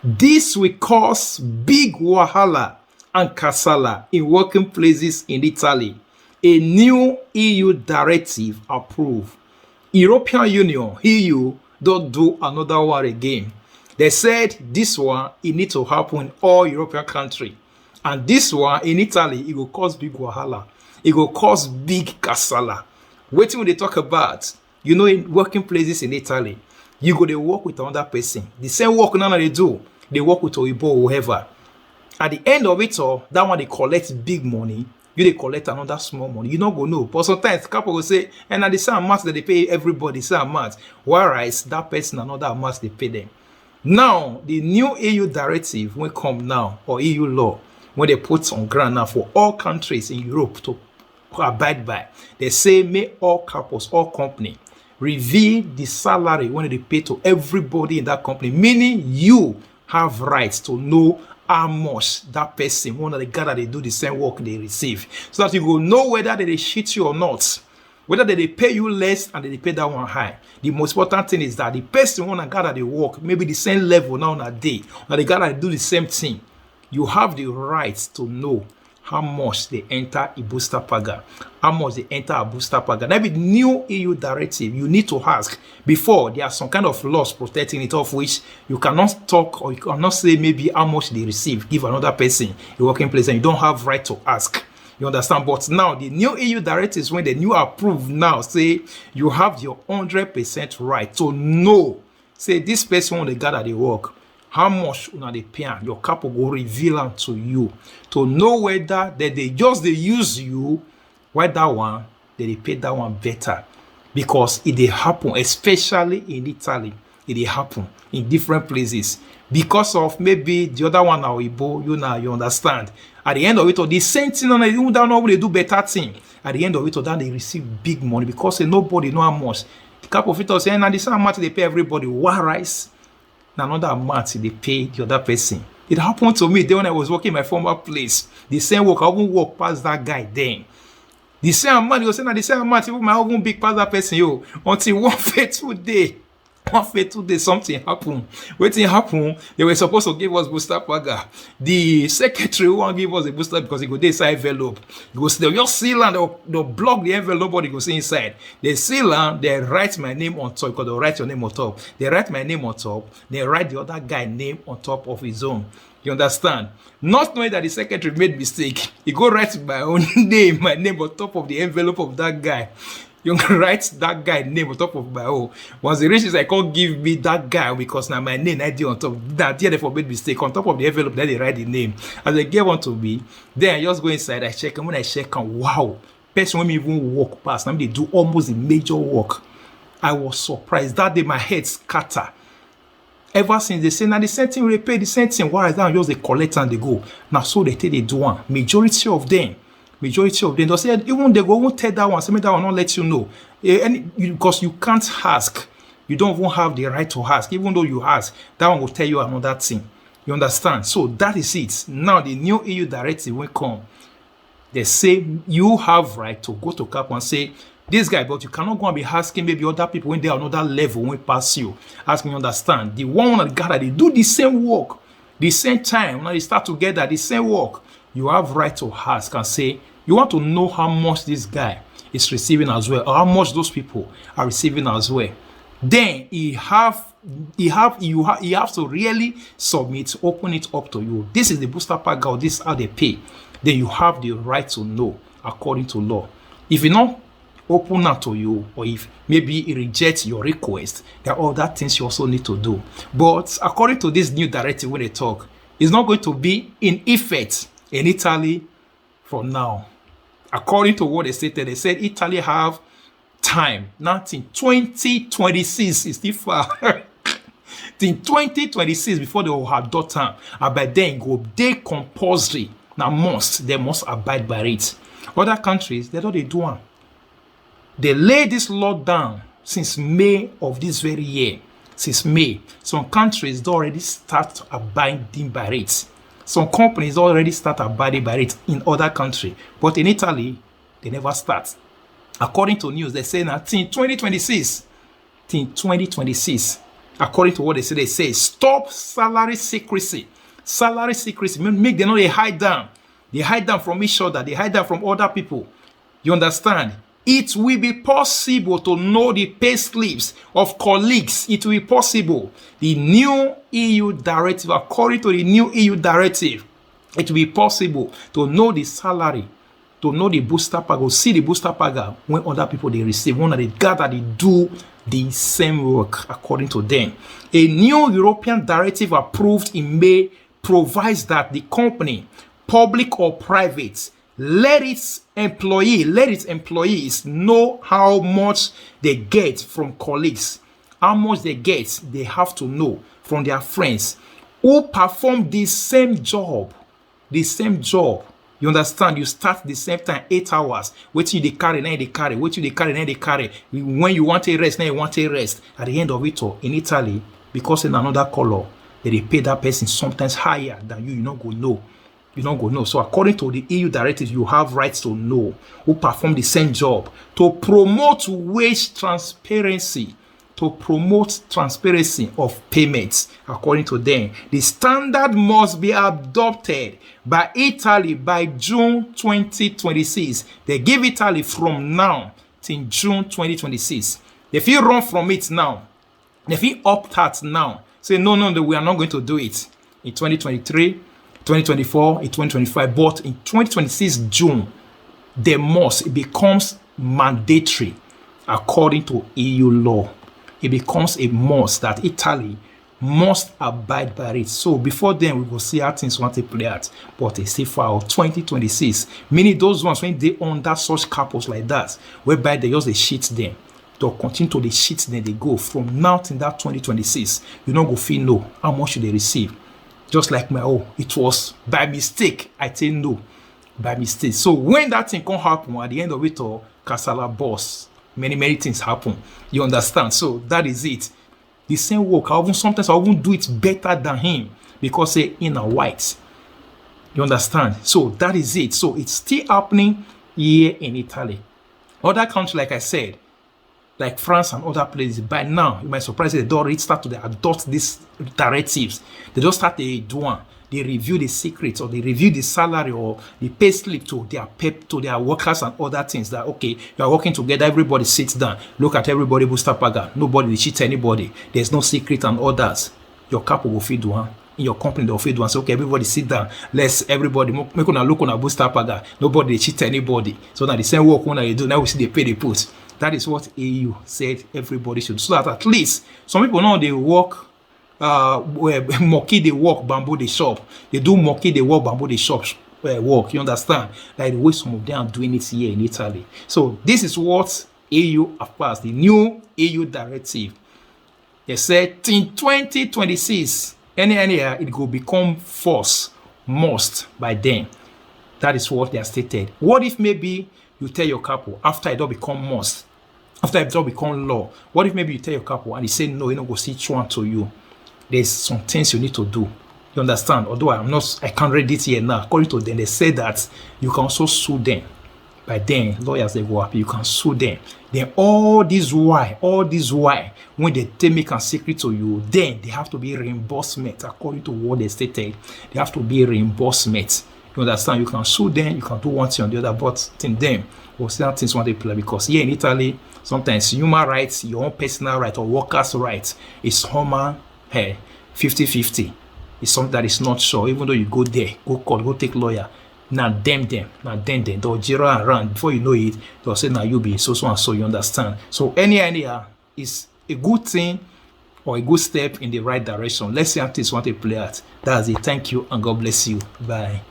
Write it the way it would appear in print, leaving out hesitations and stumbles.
This will cause big wahala and Casala in working places in Italy. A new EU directive approved. European Union, EU, don't do another one again. They said this one, it need to happen in all European countries. And this one, in Italy, it will cause big wahala. It will cause big Casala. Wetin we dey talk about? You know, in working places in Italy, you go dey work with another person. The same work now they do, they work with Oyibo or whoever. At the end of it all, that one they collect big money, you they collect another small money. You not go know. But sometimes couple will say, and at the same amount that they pay everybody, same amount. Whereas that person another amount they pay them. Now, the new EU directive will come now, or EU law, when they put on ground now for all countries in Europe to abide by. They say make all couples, all company reveal the salary when they pay to everybody in that company, meaning you have rights to know how much that person, one of the guys that they do the same work they receive, so that you will know whether they cheat you or not, whether they pay you less and they pay that one high. The most important thing is that the person one and guy that they work maybe the same level now on a day, or the guy that do the same thing, you have the right to know how much they enter a booster paga, how much they enter a booster paga. That be the new EU directive. You need to ask before. There are some kind of laws protecting it, of which you cannot talk or you cannot say maybe how much they receive, give another person a working place, and you don't have right to ask. You understand? But now the new EU directives, when the new approved now, say you have your 100% right to know. Say this person when they gather they work, how much they pay, your couple will reveal them to you to know whether they use you, why that one they pay that one better, because it they happen, especially in Italy, it they happen in different places because of maybe the other one now Igbo, you understand. At the end of it all, the same thing, and they do better thing. At the end of it all, then they receive big money because nobody know how much. The couple of it all say, and the same amount they pay everybody. Whereas another amount they pay the other person. It happened to me then when I was working in my former place. The same work, I won't walk past that guy then. The same amount, he was saying that the same amount, even my own big past that person, yo, until one fateful day, something happened. Waiting happen, they were supposed to give us booster paga. The secretary won't give us a booster because he go inside envelope. They'll just seal and they'll block the envelope, nobody goes inside. They seal and they write my name on top because they'll write your name on top. They write my name on top, they write the other guy name on top of his own. You understand? Not knowing that the secretary made mistake, he go write my own name, my name on top of the envelope of that guy. You can write that guy name on top of my own. Once the rich is like, can't give me that guy because now my name ID on top. That there they made mistake on top of the envelope. Then they write the name. As they gave one to me, then I just go inside. I check, and when I check, and wow, person when me even walk past, now they do almost the major work. I was surprised that day. My head scatter. Ever since they say now the same thing we pay the same thing. Why is that just they collect and they go? Now so they take they do one. Majority of them, they say even they go won't tell that one, say that one not let you know. Because you can't ask. You don't even have the right to ask. Even though you ask, that one will tell you another thing. You understand? So that is it. Now the new EU directive will come. They say you have right to go to CAP and say, this guy, but you cannot go and be asking maybe other people when they are another level when pass you. Ask me, understand. The one that gather, they do the same work, the same time. When they start together, the same work. You have right to ask and say, you want to know how much this guy is receiving as well, or how much those people are receiving as well. Then you have to really submit, open it up to you. This is the booster pack, or this is how they pay. Then you have the right to know according to law. If you not open up to you, or if maybe he rejects your request, there are other things you also need to do. But according to this new directive, when they talk, it's not going to be in effect in Italy from now. According to what they stated, they said Italy have time. Not in 2026, it's still far. In 2026, before they will have done time, and by then go they compulsory. Now they must abide by it. Other countries, they don't do one. They lay this law down since May of this very year. Since May, some countries don't already start abiding by it. Some companies already start abiding by it in other countries. But in Italy, they never start. According to news, they say that in 2026, According to what they say, stop salary secrecy. Salary secrecy, make them know they hide down. They hide down from each other. They hide down from other people. You understand? It will be possible to know the pay slips of colleagues. It will be possible. The new EU directive, according to the new EU directive, it will be possible to know the salary, to know the booster paga, see the booster paga when other people they receive, when they gather, they do the same work according to them. A new European directive approved in May provides that the company, public or private, let its employees know how much they get from colleagues. How much they get, they have to know from their friends who perform the same job. The same job. You understand? You start the same time, 8 hours. Wait till they carry, now they carry. Wait till they carry, now they carry. When you want a rest, now you want a rest. At the end of it all, in Italy, because in another color, they pay that person sometimes higher than you. You not go know. You not go know. So according to the EU directive, you have rights to know who perform the same job. To promote wage transparency. To promote transparency of payments, according to them, the standard must be adopted by Italy by June 2026. They give Italy from now till June 2026. If you run from it now, if you opt out now, say no, we are not going to do it in 2023, 2024, in 2025, but in 2026 June, it becomes mandatory according to EU law. It becomes a must that Italy must abide by it. So before then, we will see how things want to play out. But they say for 2026, meaning those ones when they under such couples like that, whereby they just they cheat them, they'll continue to the cheat them. They go from now to that 2026. You don't go feel no. How much should they receive? Just like it was by mistake. I say no, by mistake. So when that thing can happen at the end of it all, Casala boss. Many things happen. You understand? So that is it. The same work. Sometimes I won't do it better than him because say in a white. You understand? So that is it. So it's still happening here in Italy. Other countries, like I said, like France and other places, by now, you might surprise they already start to adopt these directives. They just start to do one. They review the secrets or they review the salary or the pay slip to their workers and other things that, okay, you are working together, everybody sits down, look at everybody booster paga, nobody cheats anybody, there's no secret and others. Your couple will feed one. In your company, they'll feed one. So, okay, everybody sit down. Let's everybody make on a look on a booster paga. Nobody cheat anybody. So now the same work when they do, now we see they pay the put. That is what EU said everybody should. So that at least some people know they work. Monkey they walk, bamboo they shop. They do monkey they walk, bamboo they shop work. You understand? Like the way some of them are doing it here in Italy. So this is what EU have passed, the new EU directive. They said in 2026, any year it will become must by then. That is what they have stated. What if maybe you tell your couple after it don't become must, after it don't become law? What if maybe you tell your couple and they say no, you don't go see one to you? There's some things you need to do. You understand? Although I can't read it here now. According to them, they say that you can also sue them. By then, lawyers they go up, you can sue them. Then all this why, when they make a secret to you, then they have to be reimbursement according to what they stated. They have to be reimbursement. You understand? You can sue them, you can do one thing or the other, but in them, or certain things want to play because here in Italy, sometimes human rights, your own personal right or workers' rights is human. 50-50. It's something that is not sure. Even though you go there, go call, go take lawyer. Now them. They'll zero around. Before you know it, they'll say now you be so and so. You understand? So any idea is a good thing or a good step in the right direction. Let's see how things want to play out. That's it. Thank you and God bless you. Bye.